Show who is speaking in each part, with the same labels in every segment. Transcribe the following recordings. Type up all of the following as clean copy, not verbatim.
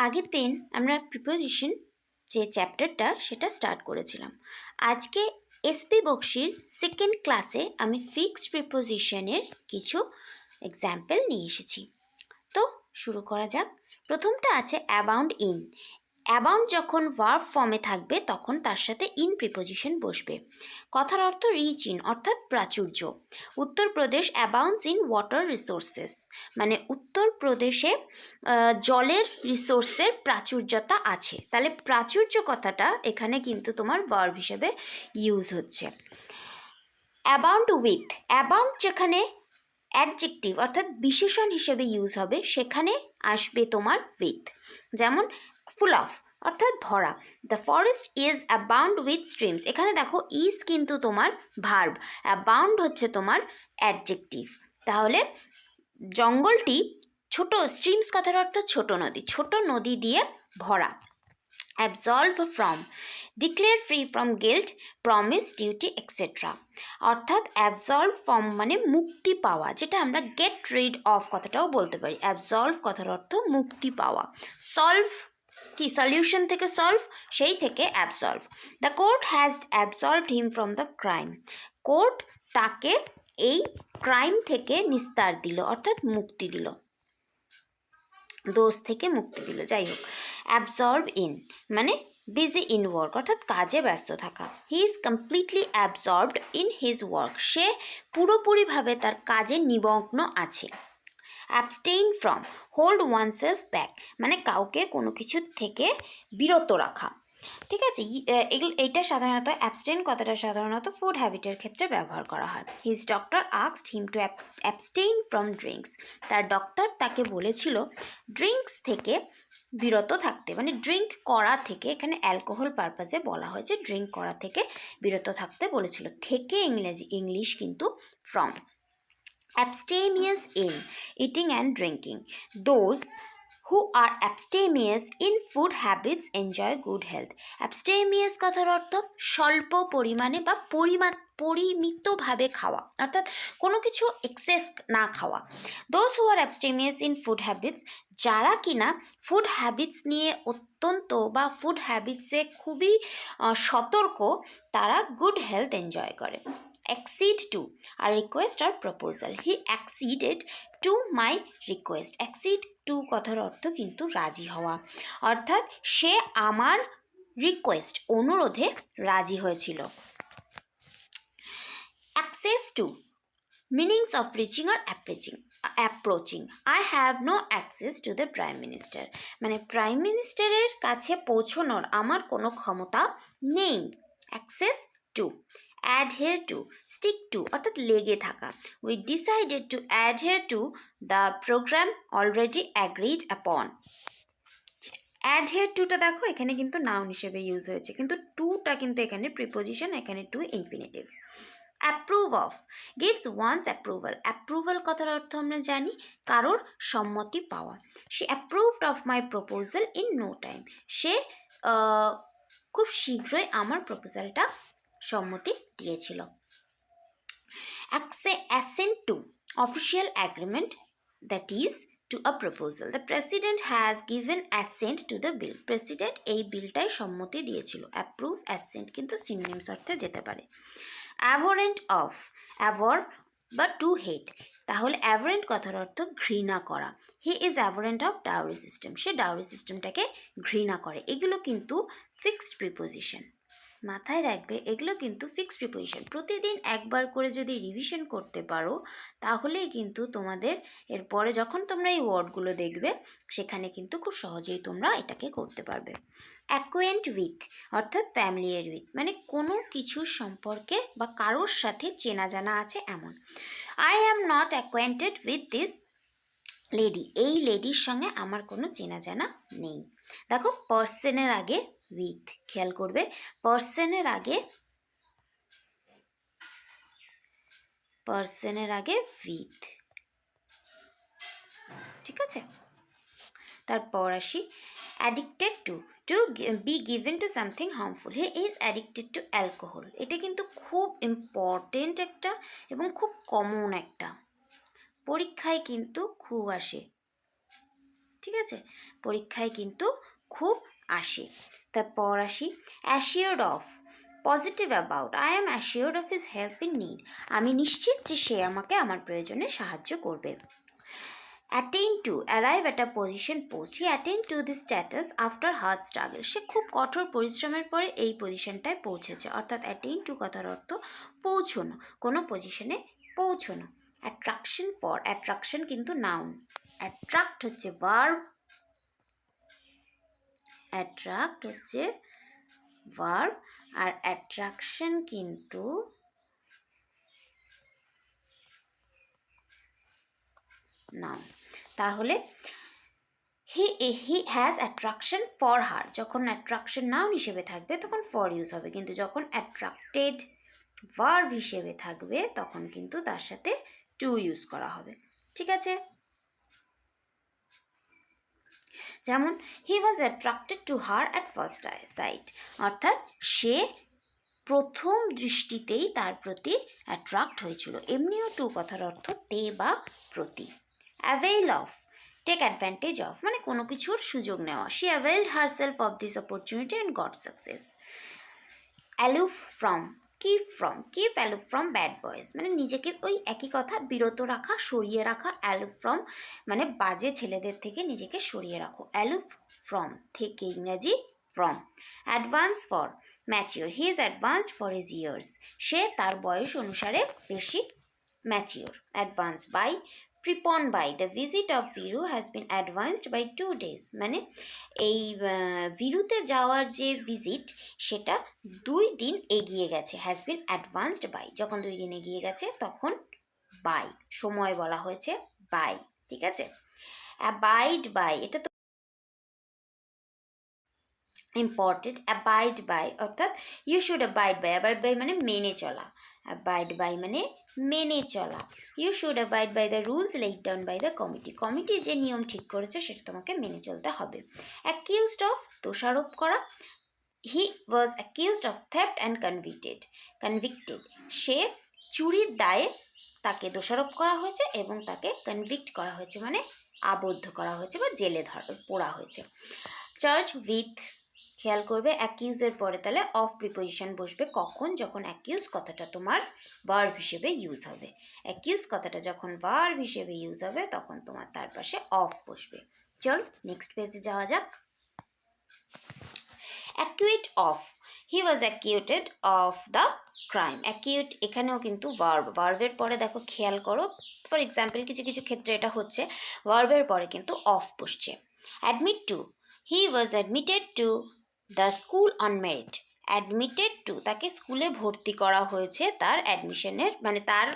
Speaker 1: আগের দিন আমরা প্রিপোজিশন যে চ্যাপ্টারটা সেটা স্টার্ট করেছিলাম। আজকে এসপি বক্সির সেকেন্ড ক্লাসে আমি ফিক্সড প্রিপোজিশনের কিছু এক্সাম্পল নিয়ে এসেছি। তো শুরু করা যাক। প্রথমটা আছে অ্যাবাউন্ড ইন। অ্যাবাউন্ড যখন ভার্ব ফর্মে থাকবে তখন তার সাথে ইন প্রিপোজিশন বসবে। কথার অর্থ রিচ ইন অর্থাৎ প্রাচুর্য। Uttar Pradesh abounds in water resources, মানে উত্তরপ্রদেশে জলের রিসোর্সের প্রাচুর্যতা আছে। তাহলে প্রাচুর্য কথাটা এখানে কিন্তু তোমার ভার্ব হিসেবে ইউজ হচ্ছে। অ্যাবাউন্ড উইথ, অ্যাবাউন্ড যেখানে অ্যাডজেক্টিভ অর্থাৎ বিশেষণ হিসেবে ইউজ হবে সেখানে আসবে তোমার উইথ। যেমন ফুল অফ অর্থাৎ ভরা। The forest is abound with streams, এখানে দেখো ইজ কিন্তু তোমার ভার্ব, অ্যাবাউন্ড হচ্ছে তোমার অ্যাডজেক্টিভ। তাহলে জঙ্গলটি ছোট, স্ট্রিমস কথার অর্থ ছোট নদী, ছোট নদী দিয়ে ভরা। Absolve from, declare free from guilt, promise, duty etcetera. অর্থাৎ অ্যাবসলভ ফ্রম মানে মুক্তি পাওয়া, যেটা আমরা গেট রিড অফ কথাটাও বলতে পারি। অ্যাবসলভ কথার অর্থ মুক্তি পাওয়া। সলভ কি, সলিউশন থেকে সলভ, সেই থেকে absolve. The court has absolved him from the crime, court তাকে এই ক্রাইম থেকে নিস্তার দিল অর্থাৎ মুক্তি দিল, দোষ থেকে মুক্তি দিল। যাই হোক, অ্যাবসর্ব ইন মানে বিজি ইন ওয়ার্ক অর্থাৎ কাজে ব্যস্ত থাকা। He is completely absorbed in his work, সে পুরোপুরিভাবে তার কাজে নিমগ্ন আছে। Abstain from, hold oneself back মানে কাউকে কোনো কিছু থেকে বিরত রাখা। ঠিক আছে, এইটা সাধারণত অ্যাবস্টেইন কথাটা সাধারণত ফুড হ্যাবিটের ক্ষেত্রে ব্যবহার করা হয়। His doctor asked him to abstain from drinks, তার ডক্টর তাকে বলেছিল ড্রিঙ্কস থেকে বিরত থাকতে, মানে ড্রিঙ্ক করা থেকে, এখানে অ্যালকোহল পারপাসে বলা হয়েছে, ড্রিঙ্ক করা থেকে বিরত থাকতে বলেছিল। থেকে ইংলিশ কিন্তু from. Abstemious in eating and drinking, those who are abstemious in food habits enjoy good health. Abstemious কথার অর্থ স্বল্প পরিমাণে বা পরিমিতভাবে খাওয়া, অর্থাৎ কোনো কিছু এক্সেস না খাওয়া। those who are abstemious in food habits, যারা কিনা ফুড হ্যাবিটস নিয়ে অত্যন্ত বা ফুড হ্যাবিটসে খুবই সতর্ক, তারা গুড হেলথ এনজয় করে। Accede to a request or proposal, he acceded to my request. Accede to কথার অর্থ কিন্তু রাজি হওয়া, অর্থাৎ সে আমার রিকোয়েস্ট অনুরোধে রাজি হয়েছিল। Access to, meanings of reaching or approaching. I have no access to the prime minister, মানে প্রাইম মিনিস্টারের কাছে পৌঁছানোর আমার কোনো ক্ষমতা নেই। Access to, adhere to, stick to অর্থাৎ লেগে থাকা। We decided to adhere to the program already agreed upon. adhere to টা দেখো এখানে কিন্তু নাউন হিসেবে ইউজ হয়েছে, কিন্তু টুটা কিন্তু এখানে প্রিপোজিশন, এখানে to infinitive. Approve of, gives one's approval, approval কথার অর্থ আমরা জানি কারোর সম্মতি পাওয়া। সে approved of my proposal in no time, সে খুব শীঘ্রই আমার প্রপোজালটা সম্মতি দিয়েছিল। Assent to, official agreement that is to a proposal. The president has given assent to the bill. President এই বিলটায় সম্মতি দিয়েছিল। approve, assent কিন্তু synonyms অর্থে যেতে পারে। abhorrent of, abhor বা to hate, তাহলে abhorrent কথার অর্থ ঘৃণা করা। he is abhorrent of dowry system, সে ডাউরি সিস্টেমটাকে ঘৃণা করে। এগুলো কিন্তু ফিক্সড প্রিপোজিশন, মাথায় রাখবে এগুলো কিন্তু ফিক্সড প্রিপোজিশন। প্রতিদিন একবার করে যদি রিভিশন করতে পারো তাহলেই কিন্তু তোমাদের এরপরে যখন তোমরা এই ওয়ার্ডগুলো দেখবে সেখানে কিন্তু খুব সহজেই তোমরা এটাকে করতে পারবে। অ্যাকোয়েন্ট উইথ অর্থাৎ ফ্যামিলিয়ার উইথ, মানে কোনো কিছু সম্পর্কে বা কারোর সাথে চেনা জানা আছে এমন। I am not acquainted with this lady, এই লেডির সঙ্গে আমার কোনো চেনা জানা নেই। দেখো পার্সনের আগে উইথ, খেয়াল করবে পার্সনের আগে উইথ, ঠিক আছে। তারপর আসি addicted to, to be given to something harmful, he is addicted to alcohol. এটা কিন্তু খুব ইম্পর্টেন্ট একটা এবং খুব কমন একটা, পরীক্ষায় কিন্তু খুব আসে, ঠিক আছে, পরীক্ষায় কিন্তু খুব আসে। তারপর আসি assured of, positive about, I am assured of his help in need, আমি নিশ্চিত যে সে আমাকে আমার প্রয়োজনে সাহায্য করবে। attain to, arrive at a position post, he attained to this status after hard struggle, সে খুব কঠোর পরিশ্রমের পরে এই পজিশনটায় পৌঁছেছে। অর্থাৎ attain to কথার অর্থ পৌঁছানো, কোনো পজিশনে পৌঁছানো। অ্যাট্রাকশন ফর, অ্যাট্রাকশন কিন্তু নাউন, অ্যাট্রাক্ট হচ্ছে ভার্ব, অ্যাট্রাক্ট হচ্ছে ভার্ব, আর অ্যাট্রাকশন কিন্তু নাউন। তাহলে he has attraction for her, যখন অ্যাট্রাকশন নাউন হিসেবে থাকবে তখন ফর ইউজ হবে, কিন্তু যখন অ্যাট্রাক্টেড ভার্ব হিসেবে থাকবে তখন কিন্তু তার সাথে টু ইউজ করা হবে। ঠিক আছে, যেমন he was attracted to her at first sight, অর্থাৎ সে প্রথম দৃষ্টিতেই তার প্রতি অ্যাট্রাক্ট হয়েছিল। এমনিও টু কথার অর্থ তে বা প্রতি। Avail of, take advantage of, মানে কোনো কিছুর সুযোগ নেওয়া। She availed herself of this opportunity and got success. Aloof from, keep aloof from bad boys, মানে নিজেকে ওই একই কথা বিরত রাখা, সরিয়ে রাখা। অ্যালুফ ফ্রম মানে বাজে ছেলেদের থেকে নিজেকে সরিয়ে রাখো। অ্যালুফ ফ্রম থেকে ইংরাজি from. Advance for mature, he is advanced for his years, সে তার বয়স অনুসারে বেশি mature. Advance by, prepone by, the visit of Viru has been advanced by 2 days, মানে এই ভিরুতে যাওয়ার যে ভিজিট সেটা 2 দিন এগিয়ে গেছে। হ্যাজ বিন অ্যাডভান্সড বাই, যখন 2 দিন এগিয়ে গেছে তখন বাই, সময় বলা হয়েছে বাই। ঠিক আছে, অ্যাবাইড বাই, এটা তো ইম্পর্টেন্ট। অ্যাবাইড বাই অর্থাৎ you should abide by, abide by মানে মেনে চলা, অ্যাবাইড বাই মানে মেনে চলা। You should abide by the rules laid down by the committee, committee যে নিয়ম ঠিক করেছে সেটা তোমাকে মেনে চলতে হবে। অ্যাকিউজড অফ, দোষারোপ করা। He was accused of theft and convicted, সে চুরির দায়ে তাকে দোষারোপ করা হয়েছে এবং তাকে কনভিক্ট করা হয়েছে, মানে আবদ্ধ করা হয়েছে বা জেলে পোড়া হয়েছে। চার্জ উইথ, খেয়াল করবে অ্যাকিউজের পরে তাহলে অফ প্রিপোজিশন বসবে কখন, যখন অ্যাকিউজ কথাটা তোমার ভার্ব হিসেবে ইউজ হবে। অ্যাকিউজ কথাটা যখন ভার্ব হিসেবে ইউজ হবে তখন তোমার তার পাশে অফ বসবে। চল নেক্সট পেজে যাওয়া যাক। Acute of, he was অ্যাকিউটেড of the crime. Acute এখানেও কিন্তু ভার্ব, ভার্বের পরে দেখো খেয়াল করো, ফর এক্সাম্পল কিছু কিছু ক্ষেত্রে এটা হচ্ছে ভার্বের পরে কিন্তু অফ বসছে। Admit to, he was admitted to the school on merit. Admitted to, তাকে স্কুলে ভর্তি করা হয়েছে তার অ্যাডমিশনের মানে তার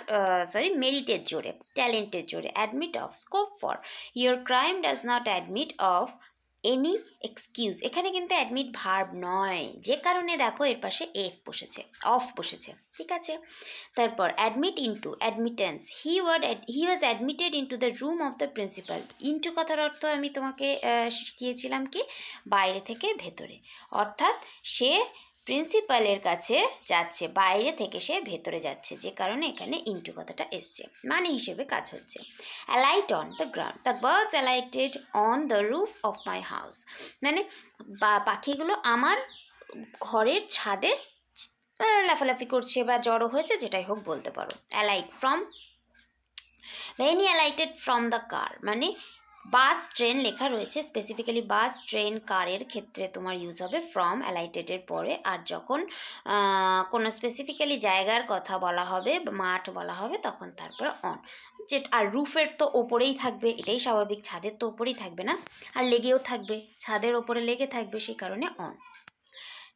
Speaker 1: মেরিটের জোরে, ট্যালেন্টের জোরে। Admit of, scope for, your crime does not admit of any excuse, এখানে কিন্তু অ্যাডমিট ভার্ব নয়, যে কারণে দেখো এর পাশে এফ বসেছে, অফ বসেছে। ঠিক আছে, তারপর admit into, admittance, he was admitted into the room of the principal. Into কথার অর্থ আমি তোমাকে শিখিয়েছিলাম কি, বাইরে থেকে ভেতরে, অর্থাৎ সে প্রিন্সিপালের কাছে যাচ্ছে, বাইরে থেকে সে ভেতরে যাচ্ছে, যে কারণে এখানে ইনটু কথাটা এসছে, মানে হিসেবে কাজ হচ্ছে। Alight on the ground, the birds alighted on the roof of my house, মানে পাখিগুলো আমার ঘরের ছাদে লাফালাফি করছে বা জড়ো হয়েছে, যেটাই হোক বলতে পারো। Alight from, Vinny alighted from the car, মানে বাস ট্রেন লেখা রয়েছে, স্পেসিফিক্যালি বাস ট্রেন কারের ক্ষেত্রে তোমার ইউজ হবে ফ্রম অ্যালাইটেডের পরে। আর যখন কোনো স্পেসিফিক্যালি জায়গার কথা বলা হবে, মাঠ বলা হবে, তখন তারপরে অন। আর রুফের তো ওপরেই থাকবে, এটাই স্বাভাবিক, ছাদের তো ওপরেই থাকবে না, আর লেগেও থাকবে, ছাদের ওপরে লেগে থাকবে, সেই কারণে on.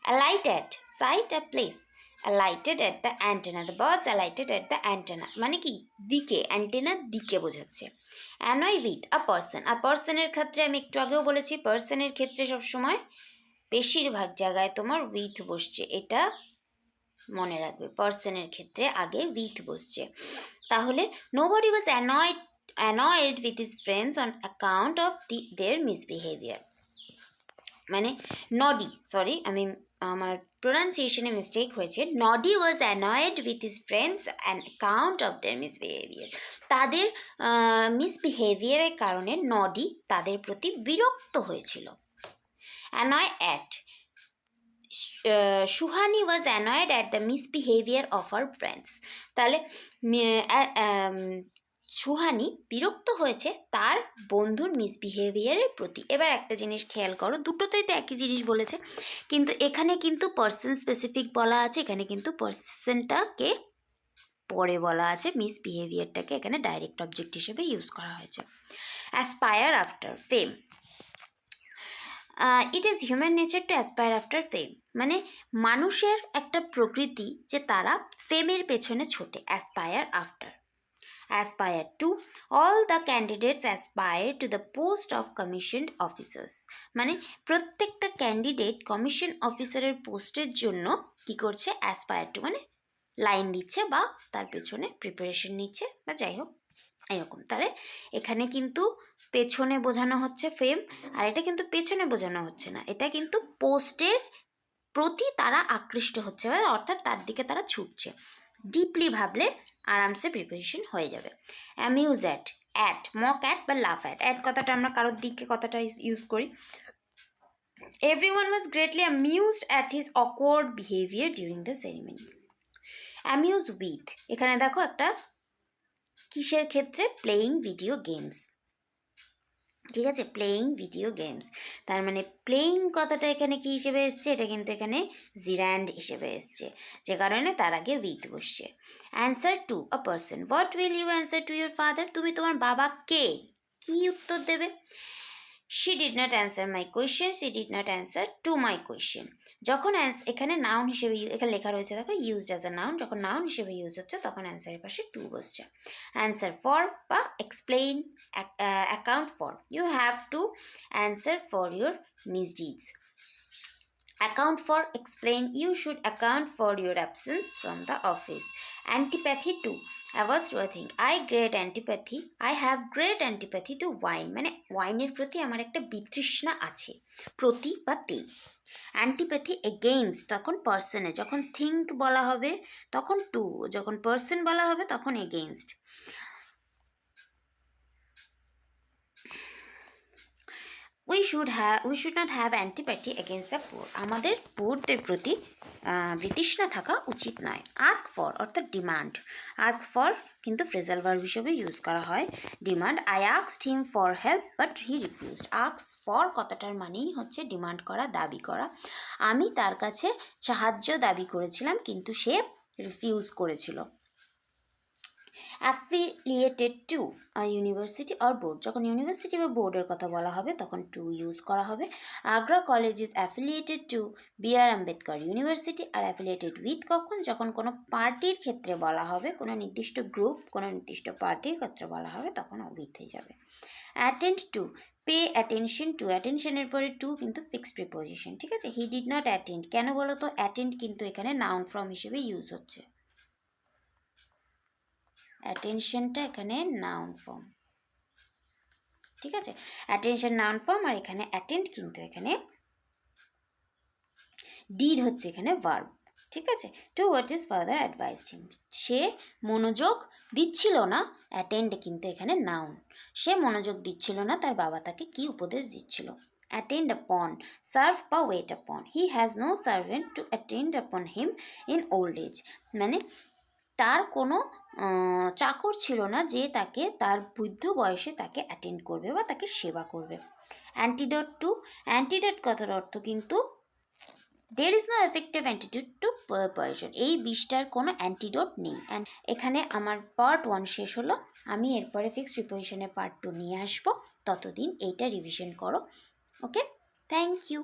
Speaker 1: Alight at, site a place, alighted at the antenna, the birds alighted at the antenna, মানে কি দিকে, অ্যান্টেনার দিকে বোঝাচ্ছে। annoy with a person, a personের ক্ষেত্রে আমি একটু আগেও বলেছি, পার্সনের ক্ষেত্রে সবসময় বেশিরভাগ জায়গায় তোমার with বসছে, এটা মনে রাখবে, পার্সনের ক্ষেত্রে আগে with বসছে। তাহলে nobody was annoyed with his friends on account of their misbehavior. মানে নডি, সরি আমি আমার প্রোনাউন্সিয়েশনে মিস্টেক হয়েছে। Nodi was annoyed with his friends on account of their misbehaviour. তাদের মিসবিহেভিয়ারের কারণে নডি তাদের প্রতি বিরক্ত হয়েছিল। Annoy at, Suhani was annoyed at the misbehaviour of her friends. তাহলে সুহানি বিরক্ত হয়েছে তার বন্ধুর মিসবিহেভিয়ারের প্রতি। এবার একটা জিনিস খেয়াল করো, দুটোতেই তো একই জিনিস বলেছে, কিন্তু এখানে কিন্তু পার্সন স্পেসিফিক বলা আছে, এখানে কিন্তু পার্সনটাকে পরে বলা আছে, মিসবিহেভিয়ারটাকে এখানে ডাইরেক্ট অবজেক্ট হিসেবে ইউজ করা হয়েছে। Aspire after fame, it is human nature to aspire after fame, মানে মানুষের একটা প্রকৃতি যে তারা ফেমের পেছনে ছোটে। Aspire after, aspire to, all the candidates aspire to the post of commissioned officers, মানে প্রত্যেকটা ক্যান্ডিডেট কমিশন অফিসারের পোস্টের জন্য কি করছে, অ্যাসপায়ার টু মানে লাইন দিচ্ছে বা তার পেছনে প্রিপারেশন নিচ্ছে বা যাই হোক এরকম। তাহলে এখানে কিন্তু পেছনে বোঝানো হচ্ছে ফেম, আর এটা কিন্তু পেছনে বোঝানো হচ্ছে না, এটা কিন্তু পোস্টের প্রতি তারা আকৃষ্ট হচ্ছে, অর্থাৎ তার দিকে তারা ছুটছে। ডিপলি ভাবলে আরামসে প্রিপারেশন হয়ে যাবে। অ্যামিউজ অ্যাট, মক অ্যাট বা লাফ অ্যাট কথাটা আমরা কারোর দিকে কথাটা ইউজ করি। Everyone was greatly amused at his awkward behaviour during the ceremony. Amuse with, এখানে দেখো একটা কিসের ক্ষেত্রে, প্লেয়িং ভিডিও গেমস, ঠিক আছে, প্লেয়িং ভিডিও গেমস, তার মানে প্লেয়িং কথাটা এখানে কি হিসেবে এসছে, এটা কিন্তু এখানে জিরান্ড হিসেবে এসছে, যে কারণে তার আগে উইথ বসছে। Answer to a person, what will you answer to your father, তুমি তোমার বাবাকে কি উত্তর দেবে। She did not answer my question, she did not answer to my question. যখন এখানে নাউন হিসেবে এখানে লেখা রয়েছে দেখো ইউজড অ্যাজ আ নাউন, যখন নাউন হিসেবে ইউজ হচ্ছে তখন অ্যান্সারের পাশে টু বসছে। অ্যান্সার ফর বা explain, account for, you have to answer for your misdeeds. Account for, explain, you should account for your absence from the office. Antipathy to, averse to a thing, I great antipathy, I have great antipathy to wine, মানে ওয়াইনের প্রতি আমার একটা বিতৃষ্ণা আছে, প্রতি বা তে। Antipathy against, তখন পার্সনে, যখন থিঙ্ক বলা হবে তখন টু, যখন পার্সন বলা হবে তখন against. we should not have antipathy against the poor, আমাদের পুরদের প্রতি বিতৃষ্ণা থাকা উচিত নয়। ask for অর্থাৎ ডিমান্ড, ask for কিন্তু ফ্রেজাল ভার্ব হিসেবে ইউজ করা হয়। Demand, I asked him for help but he refused, ask for কথাটার মানেই হচ্ছে ডিমান্ড করা, দাবি করা। আমি তার কাছে সাহায্য দাবি করেছিলাম কিন্তু সে রিফিউজ করেছিল। Affiliated to university or board, যখন ইউনিভার্সিটি বা বোর্ডের কথা বলা হবে তখন টু ইউজ করা হবে। Agra college is affiliated to B R. Ambedkar university, আর অ্যাফিলিয়েটেড উইথ কখন, যখন কোনো পার্টির ক্ষেত্রে বলা হবে, কোনো নির্দিষ্ট গ্রুপ, কোনো নির্দিষ্ট পার্টির ক্ষেত্রে বলা হবে তখন উইথ হয়ে যাবে। Attend to, pay attention to, অ্যাটেনশনের পরে টু কিন্তু ফিক্সড প্রিপোজিশন, ঠিক আছে। হি ডিড নট অ্যাটেন্ড, কেন বলো তো, অ্যাটেন্ড কিন্তু এখানে নাউন ফর্ম হিসেবে ইউজ হচ্ছে, অ্যাটেনশনটা এখানে নাউন ফর্ম, ঠিক আছে, অ্যাটেনশন নাউন ফর্ম, আর এখানে অ্যাটেন্ড কিন্তু এখানে ডিড হচ্ছে এখানে ভার্ব, ঠিক আছে। To what his father advised him, সে মনোযোগ দিচ্ছিল না, অ্যাটেন্ড কিন্তু এখানে নাউন, সে মনোযোগ দিচ্ছিল না, তার বাবা তাকে কি উপদেশ দিচ্ছিল। অ্যাটেন্ড আপন, সার্ভ বা wait upon, he has no servant to attend upon him in old age, মানে তার কোনো চাকর ছিল না যে তাকে তার বৃদ্ধ বয়সে তাকে অ্যাটেন্ড করবে বা তাকে সেবা করবে। অ্যান্টিডোট টু, অ্যান্টিডোট কথার অর্থ কিন্তু there is no effective antidote to poison, এই বিষটার কোনো অ্যান্টিডোট নেই। অ্যান্ড এখানে আমার পার্ট 1 শেষ হলো, আমি এরপরে ফিক্সড প্রিপোজিশনের পার্ট 2 নিয়ে আসবো, ততদিন এইটা রিভিশন করো। ওকে, থ্যাংক ইউ।